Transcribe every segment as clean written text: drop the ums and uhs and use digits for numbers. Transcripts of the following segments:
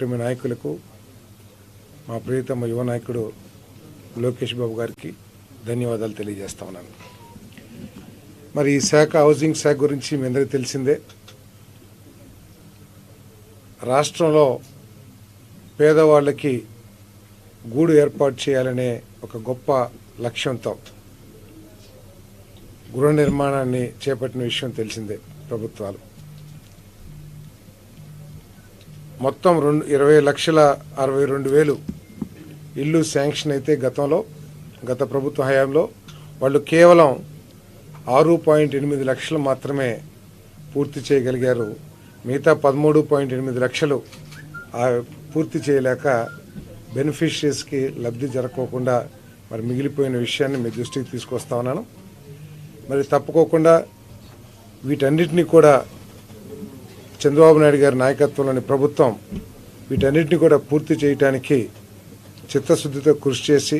కూటమి నాయకులకు, మా ప్రియతమ యువ నాయకుడు లోకేష్ బాబు గారికి ధన్యవాదాలు తెలియజేస్తా ఉన్నాను. మరి ఈ శాఖ, హౌసింగ్ శాఖ గురించి మీ అందరికీ తెలిసిందే. రాష్ట్రంలో పేదవాళ్ళకి గూడు ఏర్పాటు చేయాలనే ఒక గొప్ప లక్ష్యంతో గృహ నిర్మాణాన్ని చేపట్టిన విషయం తెలిసిందే. ప్రభుత్వాలు మొత్తం 20,62,000 ఇల్లు శాంక్షన్ అయితే గత ప్రభుత్వ హయాంలో వాళ్ళు కేవలం 6.8 లక్షలు మాత్రమే పూర్తి చేయగలిగారు. మిగతా 13.8 లక్షలు పూర్తి చేయలేక బెనిఫిషరీస్కి లబ్ధి జరగకుండా మరి మిగిలిపోయిన విషయాన్ని మీ దృష్టికి తీసుకొస్తా ఉన్నాను. మరి తప్పుకోకుండా వీటన్నిటినీ కూడా చంద్రబాబు నాయుడు గారి నాయకత్వంలోని ప్రభుత్వం వీటన్నిటిని కూడా పూర్తి చేయడానికి చిత్తశుద్ధితో కృషి చేసి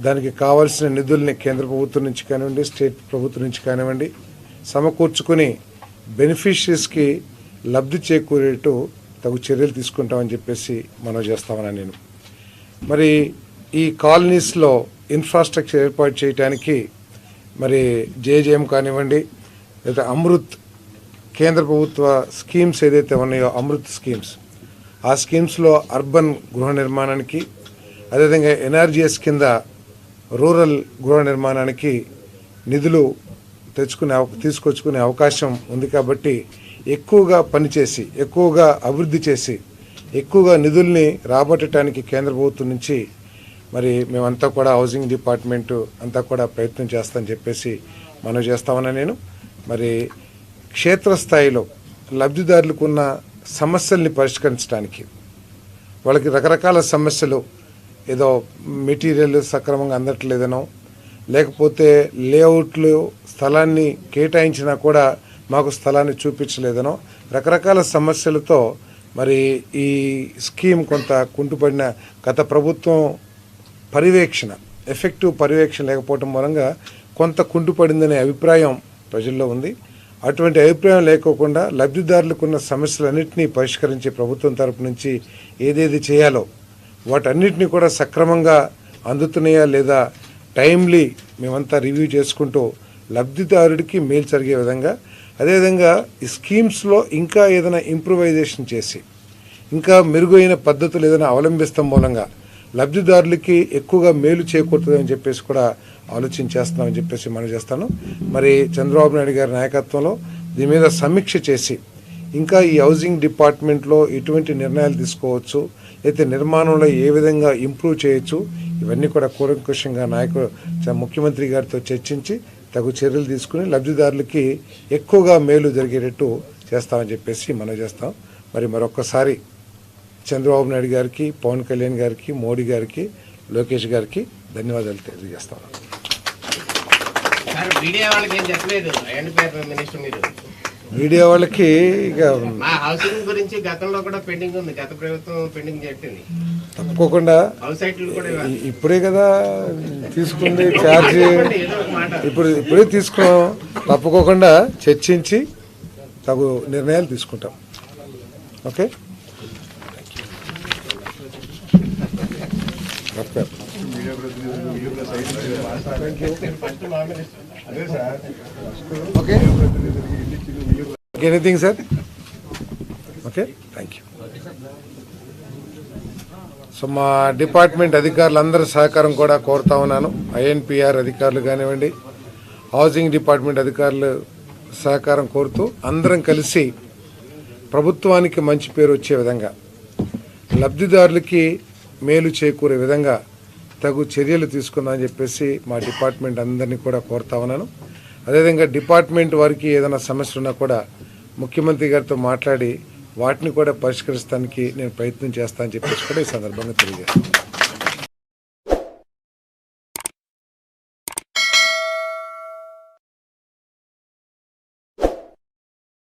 దానికి కావాల్సిన నిధుల్ని కేంద్ర ప్రభుత్వం నుంచి కానివ్వండి, స్టేట్ ప్రభుత్వం నుంచి కానివ్వండి సమకూర్చుకుని బెనిఫిషరీస్కి లబ్ధి చేకూరేట్టు తగు చర్యలు తీసుకుంటామని చెప్పేసి మనం చేస్తామని నేను. మరి ఈ కాలనీస్లో ఇన్ఫ్రాస్ట్రక్చర్ ఏర్పాటు చేయడానికి మరి జేజేఎం కానివ్వండి, లేదా అమృత్ కేంద్ర ప్రభుత్వ స్కీమ్స్ ఏదైతే ఉన్నాయో అమృత్ స్కీమ్స్, ఆ స్కీమ్స్లో అర్బన్ గృహ నిర్మాణానికి, అదేవిధంగా ఎన్ఆర్జీఎస్ కింద రూరల్ గృహ నిర్మాణానికి నిధులు తీసుకొచ్చుకునే అవకాశం ఉంది. కాబట్టి ఎక్కువగా పనిచేసి, ఎక్కువగా అభివృద్ధి చేసి, ఎక్కువగా నిధుల్ని రాబట్టడానికి కేంద్ర ప్రభుత్వం నుంచి మరి మేమంతా కూడా హౌసింగ్ డిపార్ట్మెంటు అంతా కూడా ప్రయత్నం చేస్తామని చెప్పేసి మనం చేస్తామని నేను. మరి క్షేత్రస్థాయిలో లబ్ధిదారులకు ఉన్న సమస్యల్ని పరిష్కరించడానికి, వాళ్ళకి రకరకాల సమస్యలు, ఏదో మెటీరియల్ సక్రమంగా అందట్లేదనో, లేకపోతే లేఅవుట్లు స్థలాన్ని కేటాయించినా కూడా మాకు స్థలాన్ని చూపించలేదనో, రకరకాల సమస్యలతో మరి ఈ స్కీమ్ కొంత కుంటుపడిన, గత ప్రభుత్వం ఎఫెక్టివ్ పర్యవేక్షణ లేకపోవడం మూలంగా కొంత కుంటుపడిందనే అభిప్రాయం ప్రజల్లో ఉంది. అటువంటి అభిప్రాయం లేకోకుండా లబ్ధిదారులకు ఉన్న సమస్యలన్నింటినీ పరిష్కరించే ప్రభుత్వం తరపు నుంచి ఏదేది చేయాలో వాటన్నిటినీ కూడా సక్రమంగా అందుతున్నాయా లేదా టైమ్లీ మేమంతా రివ్యూ చేసుకుంటూ లబ్ధిదారుడికి మేలు జరిగే విధంగా, అదేవిధంగా ఈ స్కీమ్స్లో ఇంకా ఏదైనా ఇంప్రూవైజేషన్ చేసి ఇంకా మెరుగైన పద్ధతులు ఏదైనా అవలంబిస్తాం మూలంగా లబ్ధిదారులకి ఎక్కువగా మేలు చేకూరుతుందని చెప్పేసి కూడా ఆలోచన చేస్తున్నామని చెప్పేసి మనం చేస్తాను. మరి చంద్రబాబు నాయుడు గారి నాయకత్వంలో దీని మీద సమీక్ష చేసి ఇంకా ఈ హౌసింగ్ డిపార్ట్మెంట్లో ఎటువంటి నిర్ణయాలు తీసుకోవచ్చు, అయితే నిర్మాణంలో ఏ విధంగా ఇంప్రూవ్ చేయొచ్చు, ఇవన్నీ కూడా కూలంకషంగా ముఖ్యమంత్రి గారితో చర్చించి తగు చర్యలు తీసుకుని లబ్ధిదారులకి ఎక్కువగా మేలు జరిగేటట్టు చేస్తామని చెప్పేసి మనం చేస్తాం. మరొక్కసారి చంద్రబాబు నాయుడు గారికి, పవన్ కళ్యాణ్ గారికి, మోడీ గారికి, లోకేష్ గారికి ధన్యవాదాలు తెలియజేస్తాం. మీడియా వాళ్ళకి ఇక హౌసింగ్ గురించి గతంలో కూడా పెండింగ్ ఉంది, గత ప్రభుత్వం పెండింగ్ చెప్పింది. తప్పకోకుండా ఇప్పుడే కదా తీసుకుంది ఛార్జ్, ఇప్పుడే తీసుకున్నాం. తప్పకోకుండా చర్చించి తగు నిర్ణయాలు తీసుకుంటాం. Okay, anything sir? Okay, thank you. So మా డిపార్ట్మెంట్ అధికారులందరూ సహకారం కూడా కోరుతా ఉన్నాను. ఐఎన్పిఆర్ అధికారులు కానివ్వండి, హౌసింగ్ డిపార్ట్మెంట్ అధికారులు సహకారం కోరుతూ అందరం కలిసి ప్రభుత్వానికి మంచి పేరు వచ్చే విధంగా, లబ్ధిదారులకి మేలు చేకూరే విధంగా తగు చర్యలు తీసుకుందామని చెప్పేసి మా డిపార్ట్మెంట్ అందరినీ కూడా కోరుతా ఉన్నాను. అదేవిధంగా డిపార్ట్మెంట్ వారికి ఏదైనా సమస్యలు ఉన్నా కూడా ముఖ్యమంత్రి గారితో మాట్లాడి వాటిని కూడా పరిష్కరించడానికి నేను ప్రయత్నం చేస్తానని చెప్పేసి కూడా ఈ సందర్భంగా తెలియజేస్తాను.